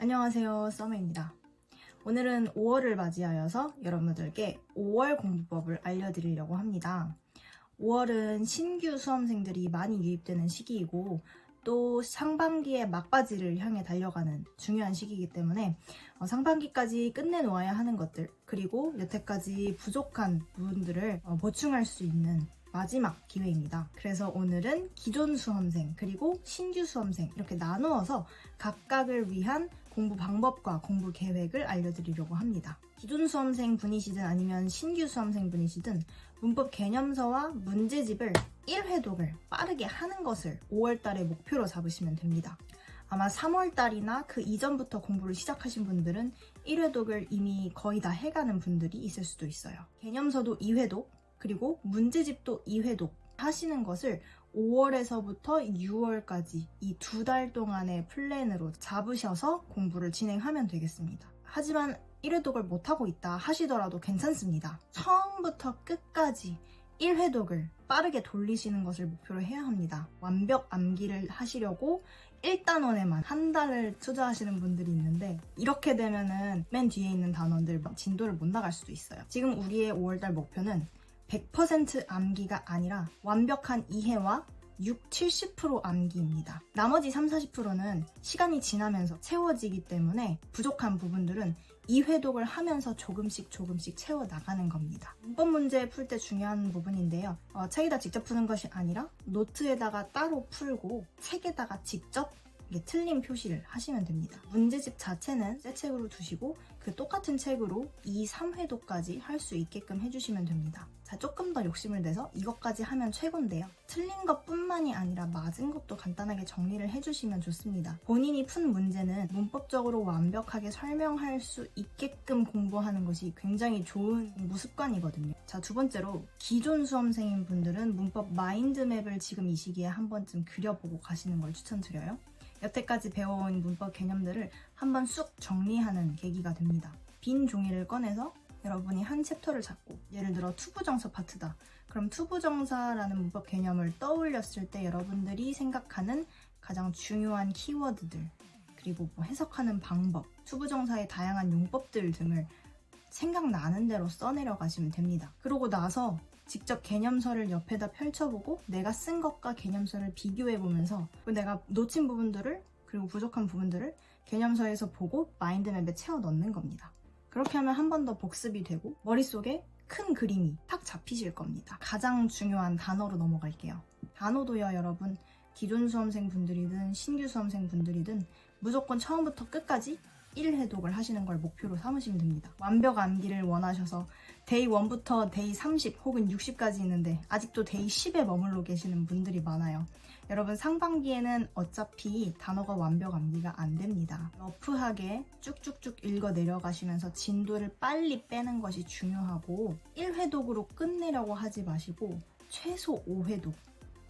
안녕하세요, 썸머입니다. 오늘은 5월을 맞이하여서 여러분들께 5월 공부법을 알려드리려고 합니다. 5월은 신규 수험생들이 많이 유입되는 시기이고 또 상반기의 막바지를 향해 달려가는 중요한 시기이기 때문에 상반기까지 끝내놓아야 하는 것들, 그리고 여태까지 부족한 부분들을 보충할 수 있는 마지막 기회입니다. 그래서 오늘은 기존 수험생 그리고 신규 수험생 이렇게 나누어서 각각을 위한 공부 방법과 공부 계획을 알려드리려고 합니다. 기존 수험생 분이시든 아니면 신규 수험생 분이시든 문법 개념서와 문제집을 1회독을 빠르게 하는 것을 5월달에 목표로 잡으시면 됩니다. 아마 3월달이나 그 이전부터 공부를 시작하신 분들은 1회독을 이미 거의 다 해가는 분들이 있을 수도 있어요. 개념서도 2회독, 그리고 문제집도 2회독 하시는 것을 5월에서부터 6월까지 이 2달 동안의 플랜으로 잡으셔서 공부를 진행하면 되겠습니다. 하지만 1회독을 못하고 있다 하시더라도 괜찮습니다. 처음부터 끝까지 1회독을 빠르게 돌리시는 것을 목표로 해야 합니다. 완벽 암기를 하시려고 1단원에만 한 달을 투자하시는 분들이 있는데 이렇게 되면은 맨 뒤에 있는 단원들 진도를 못 나갈 수도 있어요. 지금 우리의 5월달 목표는 100% 암기가 아니라 완벽한 이해와 60-70% 암기입니다. 나머지 30-40%는 시간이 지나면서 채워지기 때문에 부족한 부분들은 2회독을 하면서 조금씩 채워나가는 겁니다. 문법 문제 풀 때 중요한 부분인데요. 책에다 직접 푸는 것이 아니라 노트에다가 따로 풀고 책에다가 직접 틀린 표시를 하시면 됩니다. 문제집 자체는 새 책으로 두시고 그 똑같은 책으로 2, 3회독까지 할 수 있게끔 해주시면 됩니다. 자, 조금 더 욕심을 내서 이것까지 하면 최고인데요. 틀린 것뿐만이 아니라 맞은 것도 간단하게 정리를 해주시면 좋습니다. 본인이 푼 문제는 문법적으로 완벽하게 설명할 수 있게끔 공부하는 것이 굉장히 좋은 공부 습관이거든요. 자, 두 번째로 기존 수험생인 분들은 문법 마인드맵을 지금 이 시기에 한 번쯤 그려보고 가시는 걸 추천드려요. 여태까지 배워온 문법 개념들을 한번 쑥 정리하는 계기가 됩니다. 빈 종이를 꺼내서 여러분이 한 챕터를 잡고, 예를 들어 투부정사 파트다. 그럼 투부정사라는 문법 개념을 떠올렸을 때 여러분들이 생각하는 가장 중요한 키워드들, 그리고 해석하는 방법, 투부정사의 다양한 용법들 등을 생각나는 대로 써내려 가시면 됩니다. 그러고 나서 직접 개념서를 옆에다 펼쳐보고 내가 쓴 것과 개념서를 비교해보면서 내가 놓친 부분들을 그리고 부족한 부분들을 개념서에서 보고 마인드맵에 채워 넣는 겁니다. 그렇게 하면 한 번 더 복습이 되고 머릿속에 큰 그림이 탁 잡히실 겁니다. 가장 중요한 단어로 넘어갈게요. 단어도요, 여러분, 기존 수험생 분들이든 신규 수험생 분들이든 무조건 처음부터 끝까지 1회독을 하시는 걸 목표로 삼으시면 됩니다. 완벽 암기를 원하셔서 데이 1부터 데이 30 혹은 60까지 있는데 아직도 데이 10에 머물러 계시는 분들이 많아요. 여러분, 상반기에는 어차피 단어가 완벽 암기가 안 됩니다. 러프하게 쭉쭉쭉 읽어 내려가시면서 진도를 빨리 빼는 것이 중요하고 1회독으로 끝내려고 하지 마시고 최소 5회독,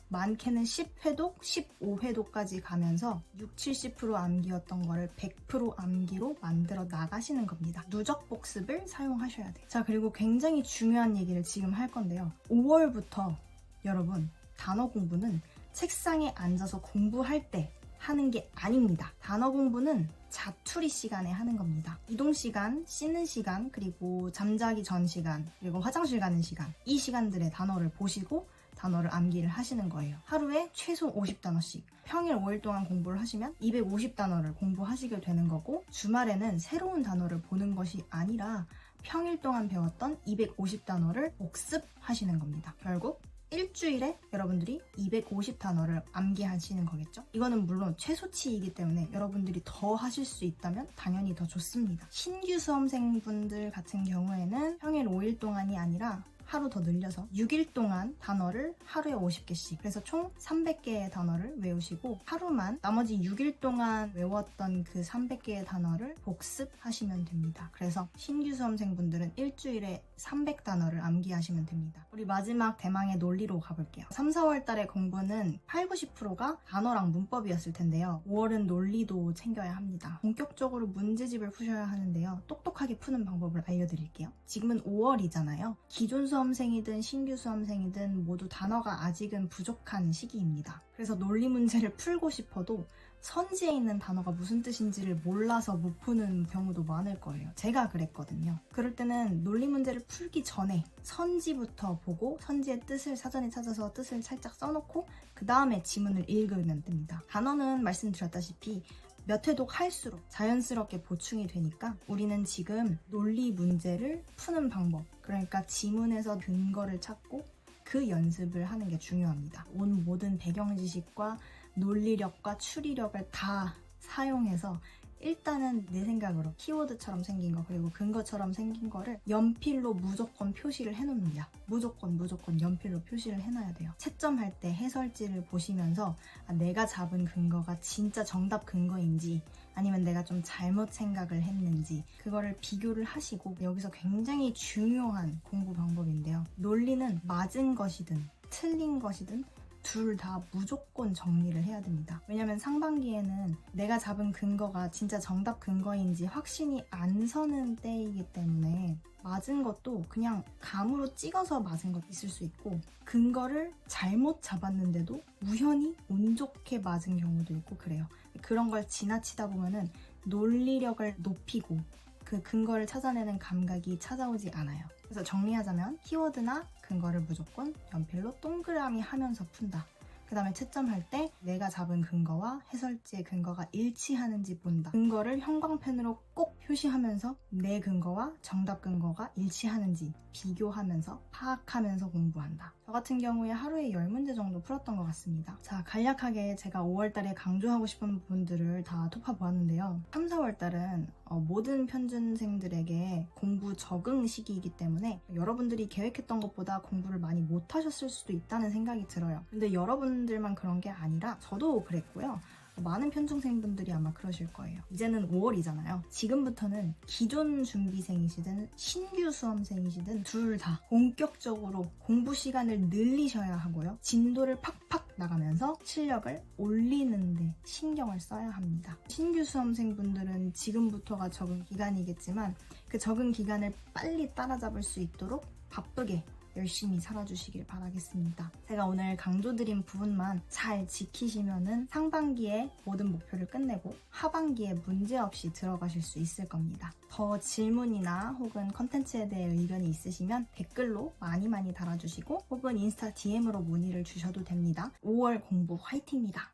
많게는 10회독, 15회독까지 가면서 60-70% 암기였던 거를 100% 암기로 만들어 나가시는 겁니다. 누적 복습을 사용하셔야 돼요. 자, 그리고 굉장히 중요한 얘기를 지금 할 건데요. 5월부터 여러분, 단어 공부는 책상에 앉아서 공부할 때 하는 게 아닙니다. 단어 공부는 자투리 시간에 하는 겁니다. 이동 시간, 씻는 시간, 그리고 잠자기 전 시간, 그리고 화장실 가는 시간, 이 시간들의 단어를 보시고 단어를 암기를 하시는 거예요. 하루에 최소 50단어씩. 평일 5일 동안 공부를 하시면 250단어를 공부하시게 되는 거고, 주말에는 새로운 단어를 보는 것이 아니라 평일 동안 배웠던 250단어를 복습하시는 겁니다. 결국 일주일에 여러분들이 250단어를 암기하시는 거겠죠? 이거는 물론 최소치이기 때문에 여러분들이 더 하실 수 있다면 당연히 더 좋습니다. 신규 수험생분들 같은 경우에는 평일 5일 동안이 아니라 하루 더 늘려서 6일 동안 단어를 하루에 50개씩, 그래서 총 300개의 단어를 외우시고 하루만 나머지 6일 동안 외웠던 그 300개의 단어를 복습하시면 됩니다. 그래서 신규 수험생분들은 일주일에 300단어를 암기하시면 됩니다. 우리 마지막 대망의 논리로 가볼게요. 3, 4월 달의 공부는 80-90%가 단어랑 문법이었을 텐데요. 5월은 논리도 챙겨야 합니다. 본격적으로 문제집을 푸셔야 하는데요. 똑똑하게 푸는 방법을 알려드릴게요. 지금은 5월이잖아요. 기존 수험생이든 신규 수험생이든 모두 단어가 아직은 부족한 시기입니다. 그래서 논리 문제를 풀고 싶어도 선지에 있는 단어가 무슨 뜻인지를 몰라서 못 푸는 경우도 많을 거예요. 제가 그랬거든요. 그럴 때는 논리 문제를 풀기 전에 선지부터 보고 선지의 뜻을 사전에 찾아서 뜻을 살짝 써놓고 그 다음에 지문을 읽으면 됩니다. 단어는 말씀드렸다시피 몇 회독 할수록 자연스럽게 보충이 되니까 우리는 지금 논리 문제를 푸는 방법, 그러니까 지문에서 근거를 찾고 그 연습을 하는 게 중요합니다. 온 모든 배경 지식과 논리력과 추리력을 다 사용해서 일단은 내 생각으로 키워드처럼 생긴 거 그리고 근거처럼 생긴 거를 연필로 무조건 표시를 해놓습니다. 무조건 연필로 표시를 해놔야 돼요. 채점할 때 해설지를 보시면서 내가 잡은 근거가 진짜 정답 근거인지 아니면 내가 좀 잘못 생각을 했는지 그거를 비교를 하시고, 여기서 굉장히 중요한 공부 방법인데요. 논리는 맞은 것이든 틀린 것이든 둘 다 무조건 정리를 해야 됩니다. 왜냐면 상반기에는 내가 잡은 근거가 진짜 정답 근거인지 확신이 안 서는 때이기 때문에 맞은 것도 그냥 감으로 찍어서 맞은 것도 있을 수 있고, 근거를 잘못 잡았는데도 우연히 운 좋게 맞은 경우도 있고 그래요. 그런 걸 지나치다 보면은 논리력을 높이고 그 근거를 찾아내는 감각이 찾아오지 않아요. 그래서 정리하자면 키워드나 근거를 무조건 연필로 동그라미 하면서 푼다. 그 다음에 채점할 때 내가 잡은 근거와 해설지의 근거가 일치하는지 본다. 근거를 형광펜으로 꼭 표시하면서 내 근거와 정답 근거가 일치하는지 비교하면서 파악하면서 공부한다. 저 같은 경우에 하루에 10문제 정도 풀었던 것 같습니다. 자, 간략하게 제가 5월달에 강조하고 싶은 부분들을 다 톱어보았는데요. 3, 4월달은 모든 편준생들에게 공부 적응 시기이기 때문에 여러분들이 계획했던 것보다 공부를 많이 못하셨을 수도 있다는 생각이 들어요. 근데 여러분들만 그런 게 아니라 저도 그랬고요. 많은 편중생분들이 아마 그러실 거예요. 이제는 5월이잖아요. 지금부터는 기존 준비생이시든 신규 수험생이시든 둘 다 본격적으로 공부 시간을 늘리셔야 하고요. 진도를 팍팍 나가면서 실력을 올리는데 신경을 써야 합니다. 신규 수험생분들은 지금부터가 적응 기간이겠지만 그 적응 기간을 빨리 따라잡을 수 있도록 바쁘게 열심히 살아주시길 바라겠습니다. 제가 오늘 강조드린 부분만 잘 지키시면은 상반기에 모든 목표를 끝내고 하반기에 문제없이 들어가실 수 있을 겁니다. 더 질문이나 혹은 컨텐츠에 대해 의견이 있으시면 댓글로 많이 달아주시고 혹은 인스타 DM으로 문의를 주셔도 됩니다. 5월 공부 화이팅입니다.